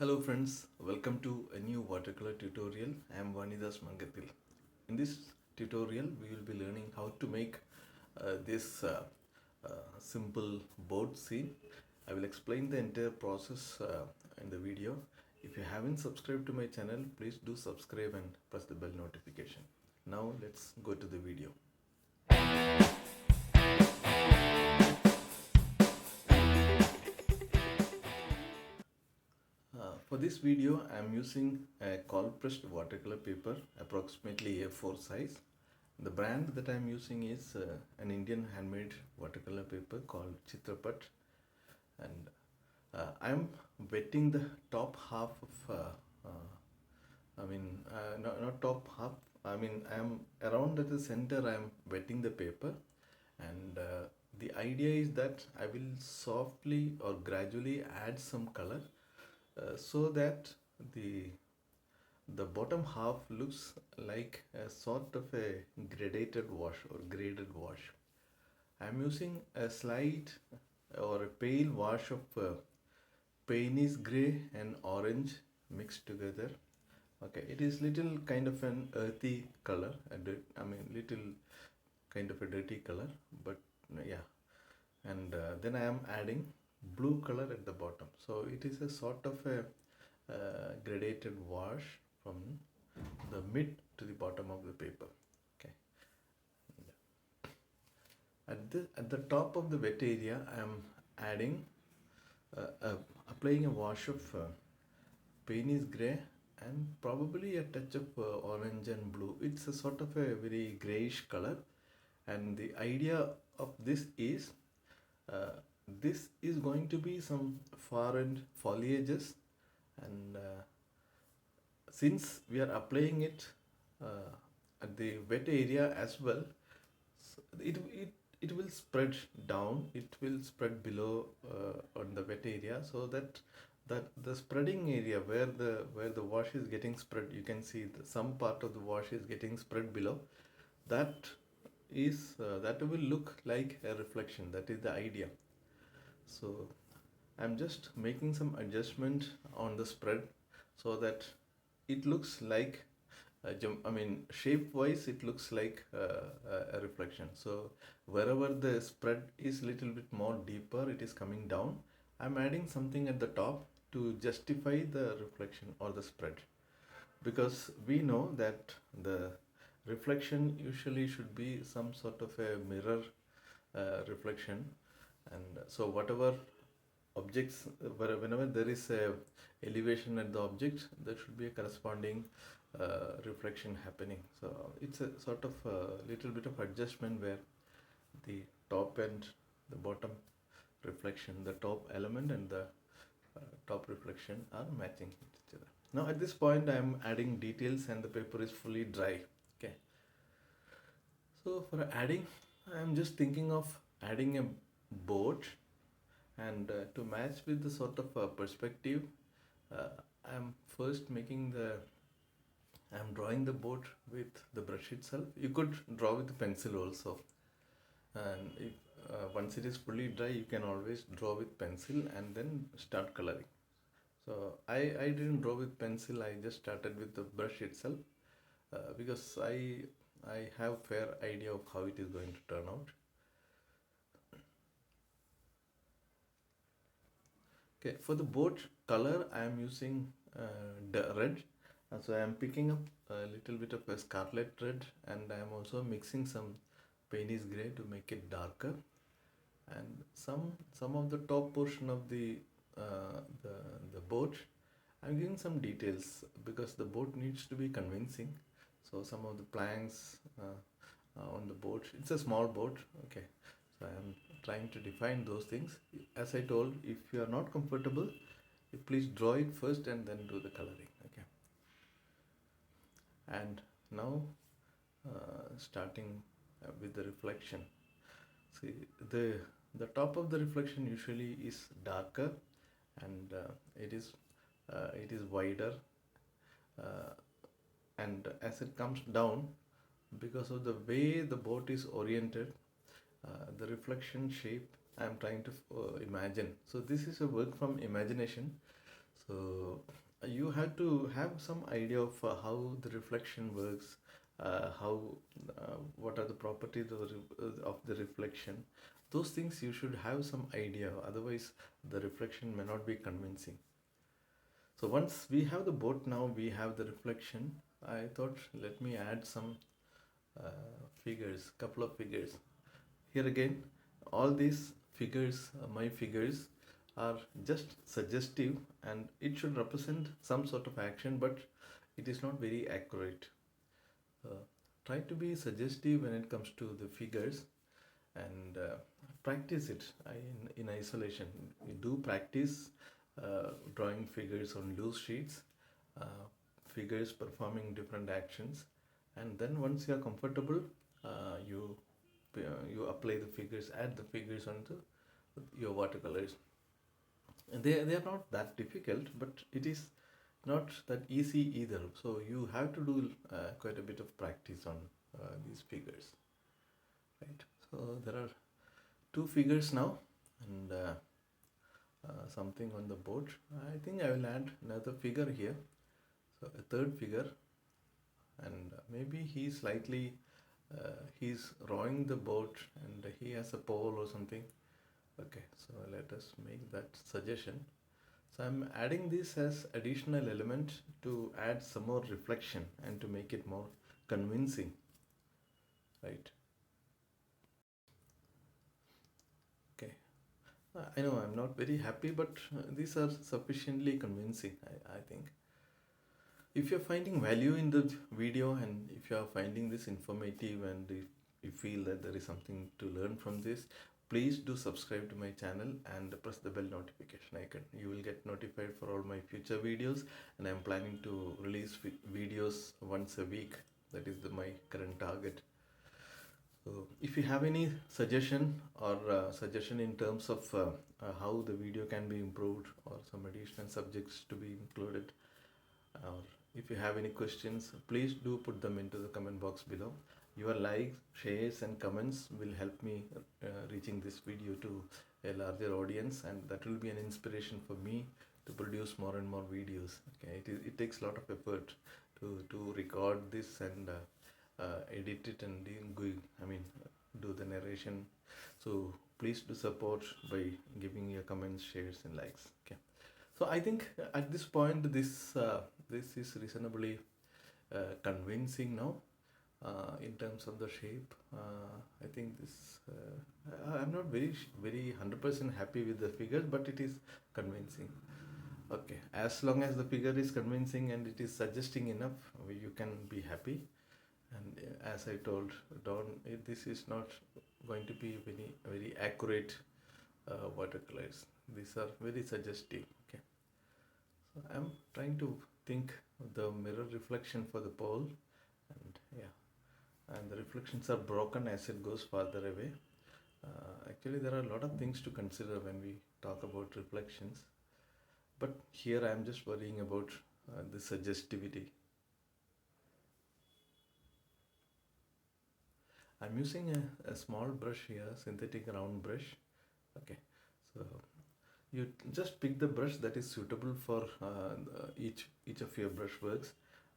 Hello friends, welcome to a new watercolor tutorial. I am Vanidas. In this tutorial, we will be learning how to make this simple board scene. I will explain the entire process in the video. If you haven't subscribed to my channel, please do subscribe and press the bell notification. Now let's go to the video. For this video, I am using a cold pressed watercolor paper, approximately A4 size. The brand that I am using is an Indian handmade watercolor paper called Chitrapat, and I am wetting the top half of, not top half, I am around at the center, I am wetting the paper, and the idea is that I will softly or gradually add some color so that the the bottom half looks like a sort of a gradated wash or graded wash. I'm using a slight or a pale wash of Paynes gray and orange mixed together. Okay, it is little kind of an earthy color, little kind of a dirty color, but yeah. And then I am adding blue color at the bottom, so it is a sort of a gradated wash from the mid to the bottom of the paper. Okay, at the top of the wet area I am adding applying a wash of Paynes gray and probably a touch of orange and blue. It's a sort of a very grayish color, and the idea of uh, this is going to be some far end foliages, and since we are applying it uh, at the wet area as well, so it will spread down, it will spread below on the wet area, so that the spreading area where the wash is getting spread, you can see some part of the wash is getting spread below. That will look like a reflection. That is the idea. So I'm just making some adjustment on the spread so that it looks like shape wise it looks like a reflection. So wherever the spread is little bit more deeper, it is coming down. I'm adding something at the top to justify the reflection or the spread, because we know that the reflection usually should be some sort of a mirror reflection. And so whatever objects, whenever there is a elevation at the object, there should be a corresponding reflection happening. So it's a sort of a little bit of adjustment where the top and the bottom reflection, the top element and the top reflection are matching each other. Now at this point I am adding details and the paper is fully dry. Okay, so for adding, I am just thinking of adding a boat, and to match with the sort of perspective, I am first I am drawing the boat with the brush itself. You could draw with the pencil also, and if once it is fully dry, you can always draw with pencil and then start coloring. So I didn't draw with pencil, I just started with the brush itself, because I have fair idea of how it is going to turn out. Okay, for the boat color I am using the red. So I am picking up a little bit of a Scarlet red, and I am also mixing some Paynes gray to make it darker. And some of the top portion of the boat, I'm giving some details because the boat needs to be convincing. So some of the planks on the boat, it's a small boat. Okay, so I am trying to define those things. As I told, if you are not comfortable, you please draw it first and then do the coloring. Okay, and now starting with the reflection. See, the top of the reflection usually is darker, and it is wider, uh, and as it comes down, because of the way the boat is oriented, the reflection shape I am trying to imagine. So this is a work from imagination. So have to have some idea of how the reflection works, how what are the properties of the reflection. Those things you should have some idea, otherwise the reflection may not be convincing. So once we have the boat, now we have the reflection. I thought let me add some figures, couple of figures. Here again, all these figures, my figures, are just suggestive and it should represent some sort of action, but it is not very accurate. Try to be suggestive when it comes to the figures and practice it in isolation. You do practice drawing figures on loose sheets, figures performing different actions, and then once you are comfortable, you apply the figures, add the figures onto your watercolors. And they are not that difficult, but it is not that easy either. So you have to do quite a bit of practice on these figures, right? So there are two figures now, and something on the board. I think I will add another figure here. So a third figure, and maybe he's slightly he's rowing the boat and he has a pole or something. Okay, so let us make that suggestion. So I'm adding this as additional element to add some more reflection and to make it more convincing, right? Okay, I know I'm not very happy, but these are sufficiently convincing, I think. If you're finding value in the video and if you're finding this informative and if you feel that there is something to learn from this, please do subscribe to my channel and press the bell notification icon. You will get notified for all my future videos, and I'm planning to release videos once a week. That is my current target. So if you have any suggestion or suggestion in terms of how the video can be improved or some additional subjects to be included, or if you have any questions, please do put them into the comment box below. Your likes, shares and comments will help me reaching this video to a larger audience, and that will be an inspiration for me to produce more and more videos. Okay, it takes a lot of effort to record this and edit it and do the narration. So please do support by giving your comments, shares and likes. Okay. So I think at this point this is reasonably convincing now in terms of the shape. I think this I'm not very 100% happy with the figures, but it is convincing. Okay, as long as the figure is convincing and it is suggesting enough, you can be happy. And as I told Don, this is not going to be very accurate watercolors. These are very suggestive. Okay. So I'm trying to think of the mirror reflection for the pole, and yeah, and the reflections are broken as it goes farther away. Actually, there are a lot of things to consider when we talk about reflections, but here I am just worrying about the suggestivity. I'm using a small brush here, synthetic round brush. Okay, so you just pick the brush that is suitable for each of your brush works.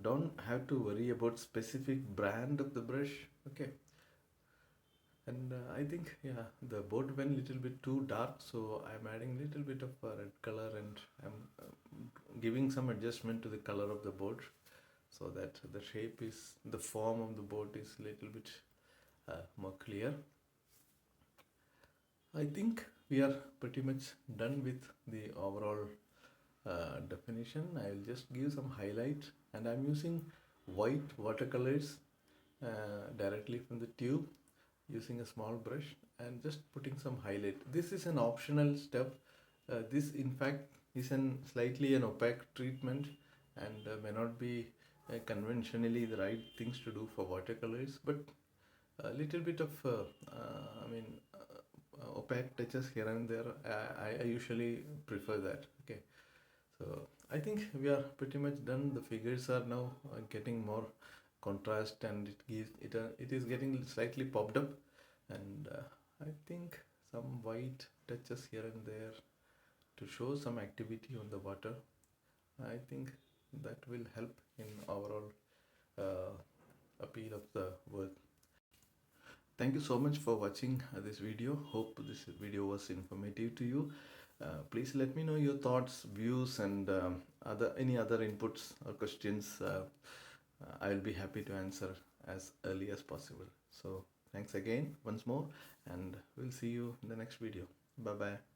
Don't have to worry about specific brand of the brush. Okay, and I think the board went little bit too dark, so I'm adding little bit of red color, and I'm giving some adjustment to the color of the board so that the form of the board is little bit more clear. I think we are pretty much done with the overall definition. I'll just give some highlight, and I'm using white watercolors directly from the tube using a small brush and just putting some highlight. This is an optional step. This in fact is slightly an opaque treatment and may not be conventionally the right things to do for watercolors, but a little bit of opaque touches here and there, I usually prefer that. Okay, so I think we are pretty much done. The figures are now getting more contrast, and it is getting slightly popped up, and I think some white touches here and there to show some activity on the water. I think that will help in overall appeal of the work. Thank you so much for watching this video. Hope this video was informative to you. Please let me know your thoughts, views, and any other inputs or questions. I will be happy to answer as early as possible. So thanks again once more, and we'll see you in the next video. Bye bye.